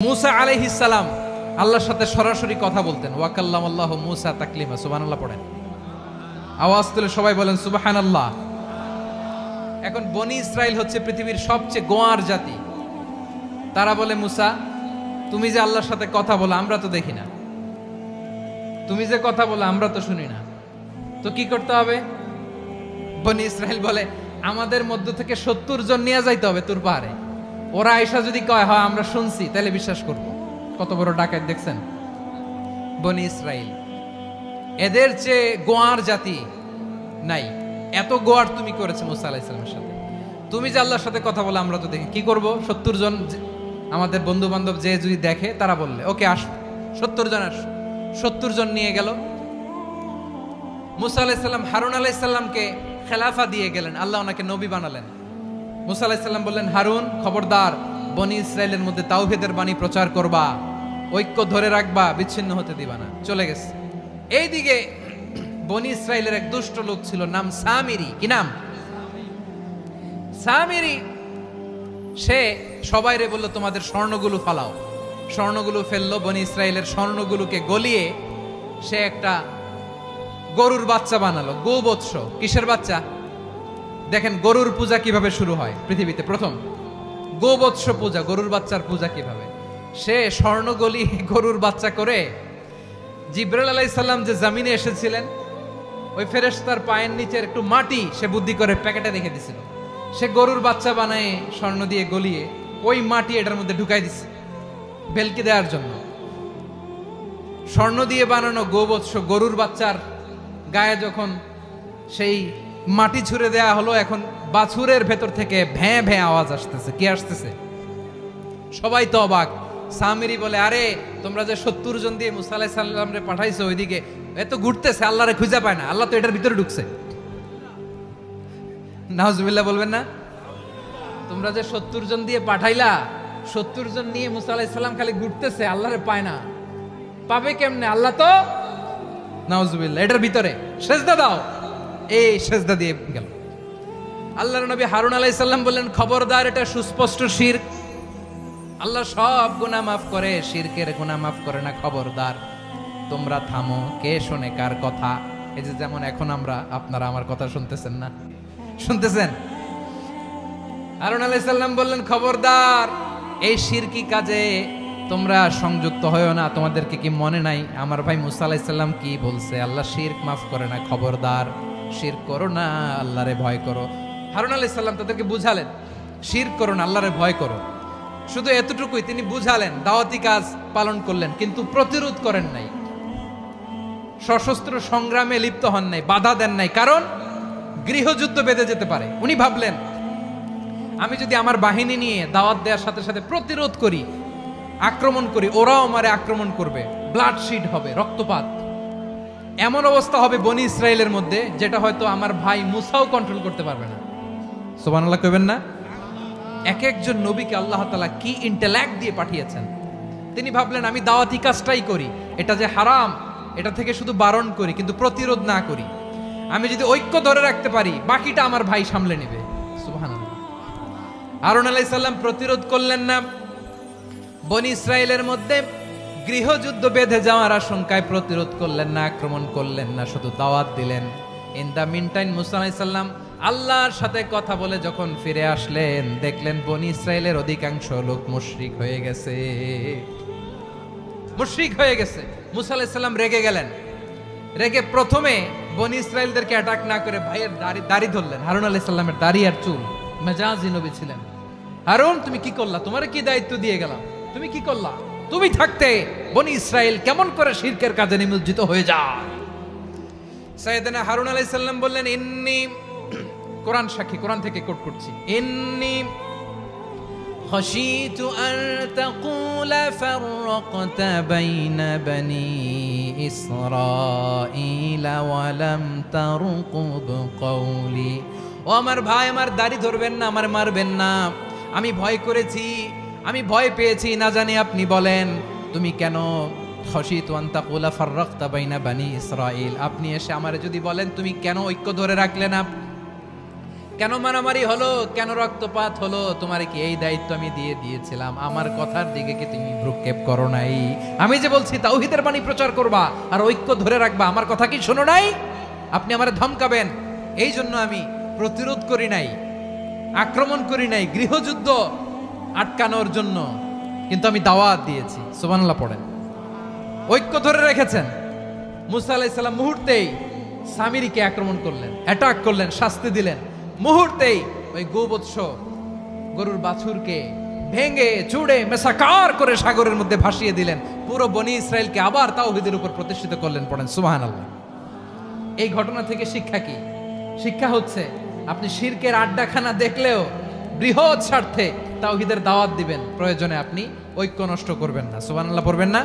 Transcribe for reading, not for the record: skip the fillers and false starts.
মুসা আলাইহিস সালাম আল্লাহর সাথে সরাসরি কথা বলতেন। ওয়াকাল্লামাল্লাহু মুসা তাকলিমা। সুবহানাল্লাহ পড়েন, আওয়াজ তুলে সবাই বলেন সুবহানাল্লাহ। এখন বনি ইসরাইল হচ্ছে পৃথিবীর সবচেয়ে গোয়ার জাতি। তারা বলে, মুসা তুমি যে আল্লাহর সাথে কথা বলো আমরা তো দেখি না, তুমি যে কথা বলো আমরা তো শুনি না, তো কি করতে হবে? বনি ইসরাইল বলে, আমাদের মধ্য থেকে 70 জন নিয়ে যাইতে হবে তুর পাহাড়ে। ওরা আয়েশা যদি কয় হয় আমরা শুনছি, তাহলে বিশ্বাস করব। কত বড় ডাকাত দেখছেন বনি ইসরাইল। এদের চেয়ে গোয়ার জাতি নাই। এত গোয়ার তুমি করেছো মুসা আলাইহিস সালামের সাথে। তুমি যে আল্লাহর সাথে কথা বলে আমরা তো দেখি, কি করব? 70 জন আমাদের বন্ধু বান্ধব যে যদি দেখে, তারা বললে ওকে আস, 70 জন আস। 70 জন নিয়ে গেল। মুসা আলাইহিস সালাম হারুন আলাইহিস সালামকে খেলাফা দিয়ে গেলেন, আল্লাহ ওনাকে নবী বানালেন। মুসা আলাইহিস সালাম বললেন, হারুন খবরদার, বনি ইসরাইলের মধ্যে তাওহীদের বাণী প্রচার করবা, ঐক্য ধরে রাখবা, বিচ্ছিন্ন হতে দিবা না। চলে গেছে। এইদিকে বনি ইসরাইলের এক দুষ্ট লোক ছিল, নাম সামিরি। কি নাম? সামিরি। সে সবাইরে বলল, তোমাদের স্বর্ণগুলো ফালাও। স্বর্ণগুলো ফেললো। বনি ইসরাইলের স্বর্ণগুলোকে গলিয়ে সে একটা গরুর বাচ্চা বানালো। গোবৎস। কিসের বাচ্চা? দেখেন গরুর পূজা কিভাবে শুরু হয় পৃথিবীতে প্রথম। গোবৎস পূজা, গরুর বাচ্চার পূজা কিভাবে। সে স্বর্ণ গলি গরুর বাচ্চা করে জিবরাইল আলাইহিস সালাম যে জমিনে এসেছিলেন, ওই ফেরেশতার পায়ের নিচের একটু মাটি সে বুদ্ধি করে প্যাকেটে রেখে দিছিল। সে গরুর বাচ্চা বানায় স্বর্ণ দিয়ে গলিয়ে ওই মাটি এটার মধ্যে ঢুকাই দিছে ভেলকি দেওয়ার জন্য। স্বর্ণ দিয়ে বানানো গোবৎস গরুর বাচ্চার গায়ে যখন সেই মাটি ছুঁড়ে দেয়া হলো, এখন বাছুরের ভেতর থেকে ভ্যাঁ ভ্যাঁ আওয়াজ আসতেছে। কি আসতেছে? সবাই তো অবাক। সামিরি বলে, আরে তোমরা যে 70 জন দিয়ে মুসা আলাইহিস সালাম রে পাঠাইছো, ওইদিকে এত ঘুরতেছে, আল্লাহরে খুঁজে পায় না, আল্লাহ তো এটার ভিতরে ঢুকছে। নাউজুবিল্লাহ বলবেন না? তোমরা যে 70 জন দিয়ে পাঠাইলা, 70 জন নিয়ে মুসা আলাইহিস সালাম খালি ঘুরতেছে, আল্লাহরে পায় না। পাবে কেমনে? আল্লাহ তো, নাউজুবিল্লাহ, এটার ভিতরে সেজদা দাও। এই সেজদা দিয়ে গেল। আল্লাহর নবী হারুন আলাইহিস সালাম বললেন, খবরদার, এটা সুস্পষ্ট শিরক। আল্লাহ সব গুনাহ মাফ করে, শিরকের গুনাহ মাফ করে না। খবরদার, তোমরা থামো। কে শোনে কার কথা? এই যে যেমন এখন আপনারা আমার কথা শুনতেছেন না? শুনতেছেন? হারুন আলাইহিস সালাম বললেন, খবরদার, এই শিরকি কাজে তোমরা সংযুক্ত হয়ো না। তোমাদেরকে কি মনে নাই আমার ভাই মুসা আলাইহিস সালাম কি বলছে? আল্লাহ শিরক মাফ করে না। খবরদার, শিরক করো না, আল্লাহরে ভয় করো। হারুন আলাইহিস সালাম তাদেরকে বুঝালেন, শিরক করো না, আল্লাহরে ভয় করো। শুধু এতটুকুই তিনি বুঝালেন, দাওয়াতি কাজ পালন করলেন, কিন্তু প্রতিরোধ করেন নাই, সশস্ত্র সংগ্রামে লিপ্ত হন নাই, বাধা দেন নাই। কারণ গৃহযুদ্ধ বেঁধে যেতে পারে। উনি ভাবলেন, আমি যদি আমার বাহিনী নিয়ে দাওয়াত দেওয়ার সাথে সাথে প্রতিরোধ করি, আক্রমণ করি, ওরাও আমারে আক্রমণ করবে, ব্লাডশিড হবে, রক্তপাত। এমন অবস্থা হবে বনি ইসরাইলের মধ্যে, যেটা হয়তো আমার ভাই মুসাও কন্ট্রোল করতে পারবে না। সুবহানাল্লাহ কইবেন না? এক একজন নবীকে আল্লাহ তাআলা কি ইন্টেলেক্ট দিয়ে পাঠিয়েছেন। তিনি ভাবলেন, আমি দাওয়াতি কাজটাই করি, এটা যে হারাম এটা থেকে শুধু বারণ করি, কিন্তু প্রতিরোধ না করি। আমি যদি ঐক্য ধরে রাখতে পারি, বাকিটা আমার ভাই সামলে নেবে। সুবহানাল্লাহ। হারুন আলাইহিস সালাম প্রতিরোধ করলেন না। বনি ইসরাইলের মধ্যে গৃহযুদ্ধ বেঁধে যাওয়ার আশঙ্কায় প্রতিরোধ করলেন না, আক্রমণ করলেন না, শুধু দাওয়াত দিলেন। ইন দা মিন টাইম মুসা আলাইহিস সালাম আল্লাহর সাথে কথা বলে যখন ফিরে আসলেন, দেখলেন বনি ইসরাইলের অধিকাংশ লোক মুশরিক হয়ে গেছে। মুশরিক হয়ে গেছে। মুসা আলাইহিস সালাম রেগে গেলেন। রেগে প্রথমে বনি ইসরাইলদেরকে অ্যাটাক না করে ভাইয়ের দাড়ি ধরলেন। হারুন আলাইহিস সালামের দাড়ি আর চুল। মেজাজি নবী ছিলেন। হারুন, তুমি কি করলা? তোমার কি দায়িত্ব দিয়ে গেলাম, তুমি কি করলা? তুমি থাকতে বনি ইসরাইল কেমন করে শিরকের কাজে নিমজ্জিত হয়ে যায়? সাইয়েদনা হারুন আলাইহিস সালাম বললেন, ইন্নী, কোরআন সাক্ষী, কোরআন থেকে কোট করছি, ইন্নী খাশিতু আন তাকুলা ফাররাকতা বাইনা বনি ইসরাঈলা ওয়া লাম তারকুব কওলি। ও আমার ভাই, আমার দাড়ি ধরবেন না, আমার মারবেন না। আমি ভয় করেছি, আমি ভয় পেয়েছি, না জানি আপনি বলেন তুমি কেন খাশিতু আন তাকুলা ফাররাকতা বাইনা বনি ইসরাঈল, আপনি এসে আমারে যদি বলেন তুমি কেন ঐক্য ধরে রাখলে না, কেন মারামারি হলো, কেন রক্তপাত হলো? তোমার কি এই দায়িত্ব আমি দিয়ে দিয়েছিলাম? আমার কথার দিকে কি তুমি ভ্রুক্ষেপ করো নাই? আমি যে বলছি তাওহীদের বাণী প্রচার করবা আর ঐক্য ধরে রাখবা, আমার কথা কি শোনো নাই? আপনি আমারে ধমকাবেন, এই জন্য আমি প্রতিরোধ করি নাই, আক্রমণ করি নাই, গৃহযুদ্ধ আটকানোর জন্য কিন্তু আমি দাওয়াত দিয়েছি। সুবহানাল্লাহ পড়েন। ঐক্য ধরে রেখেছেন। মুসা আলাইহিস সালাম মুহূর্তেই সামিরীকে আক্রমণ করলেন, অ্যাটাক করলেন, শাস্তি দিলেন। মুহূর্তেই ওই গোবৎস গরুর বাছুরকে ভেঙে চুড়ে মেসাকার করে সাগরের মধ্যে ভাসিয়ে দিলেন। পুরো বনি ইসরায়েলকে আবার তাওহীদের উপর প্রতিষ্ঠিত করলেন। পড়েন সুবহানাল্লাহ। এই ঘটনা থেকে শিক্ষা কি? শিক্ষা হচ্ছে আপনি শিরকের আড্ডাখানা দেখলেও বৃহৎ স্বার্থে তাওহীদের দাওয়াত দিবেন, প্রয়োজনে আপনি ঐক্য নষ্ট করবেন না। সুবহানাল্লাহ পড়বেন না?